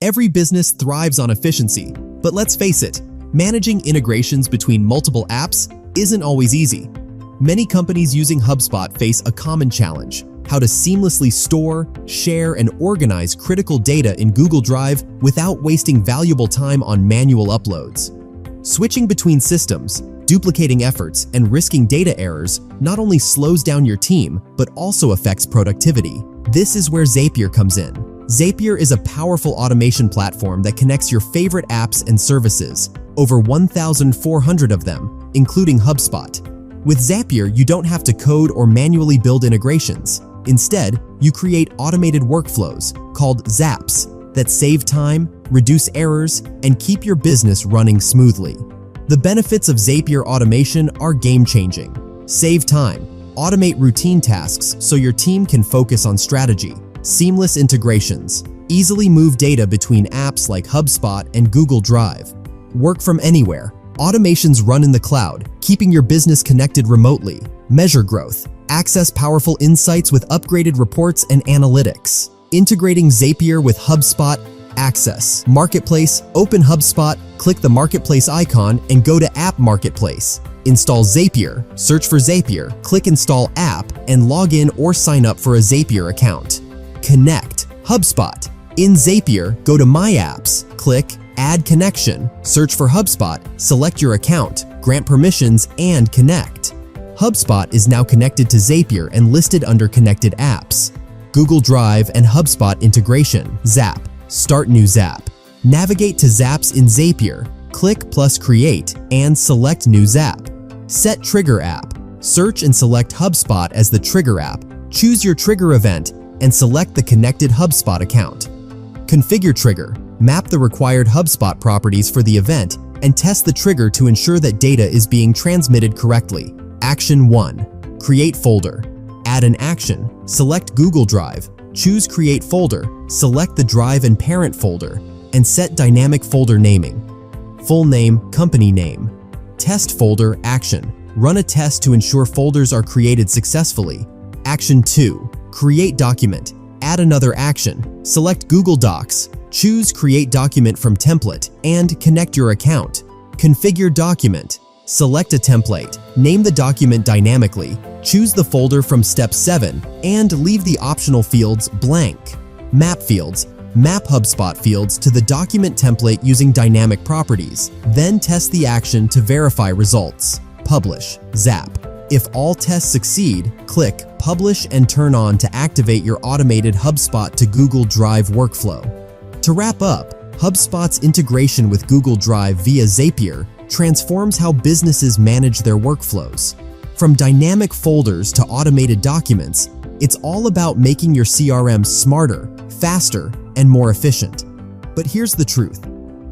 Every business thrives on efficiency, but let's face it, managing integrations between multiple apps isn't always easy. Many companies using HubSpot face a common challenge: how to seamlessly store, share, and organize critical data in Google Drive without wasting valuable time on manual uploads. Switching between systems, duplicating efforts, and risking data errors not only slows down your team, but also affects productivity. This is where Zapier comes in. Zapier is a powerful automation platform that connects your favorite apps and services, over 1,400 of them, including HubSpot. With Zapier, you don't have to code or manually build integrations. Instead, you create automated workflows, called Zaps, that save time, reduce errors, and keep your business running smoothly. The benefits of Zapier automation are game-changing. Save time. Automate routine tasks so your team can focus on strategy. Seamless integrations. Easily move data between apps like HubSpot and Google Drive. Work from anywhere. Automations run in the cloud, keeping your business connected remotely. Measure growth. Access powerful insights with upgraded reports and analytics. Integrating Zapier with HubSpot. Access Marketplace. Open HubSpot, click the Marketplace icon, and go to App Marketplace. Install Zapier. Search for Zapier, click Install App, and log in or sign up for a Zapier account. Connect HubSpot. In Zapier, go to My Apps, click Add Connection, search for HubSpot, select your account, grant permissions, and connect. HubSpot is now connected to Zapier and listed under Connected Apps. Google Drive and HubSpot integration. Zap. Start new Zap. Navigate to Zaps in Zapier, click plus Create, and select New Zap. Set Trigger App. Search and select HubSpot as the trigger app. Choose your trigger event and select the connected HubSpot account. Configure Trigger. Map the required HubSpot properties for the event and test the trigger to ensure that data is being transmitted correctly. Action 1. Create folder. Add an action. Select Google Drive. Choose Create Folder. Select the Drive and Parent folder and set dynamic folder naming. Full name, company name. Test folder action. Run a test to ensure folders are created successfully. Action 2. Create document. Add another action. Select Google Docs. Choose Create Document from Template and connect your account. Configure document. Select a template. Name the document dynamically. Choose the folder from Step 7 and leave the optional fields blank. Map fields. Map HubSpot fields to the document template using dynamic properties. Then test the action to verify results. Publish. Zap. If all tests succeed, click Publish and turn on to activate your automated HubSpot to Google Drive workflow. To wrap up, HubSpot's integration with Google Drive via Zapier transforms how businesses manage their workflows. From dynamic folders to automated documents, it's all about making your CRM smarter, faster, and more efficient. But here's the truth.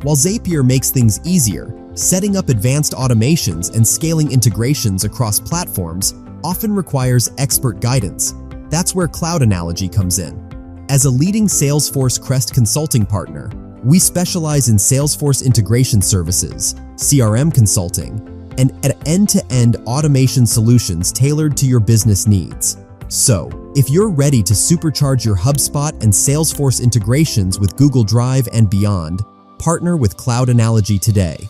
While Zapier makes things easier, setting up advanced automations and scaling integrations across platforms often requires expert guidance. That's where Cloud Analogy comes in. As a leading Salesforce Crest consulting partner, we specialize in Salesforce integration services, CRM consulting, and end-to-end automation solutions tailored to your business needs. So, if you're ready to supercharge your HubSpot and Salesforce integrations with Google Drive and beyond, partner with Cloud Analogy today.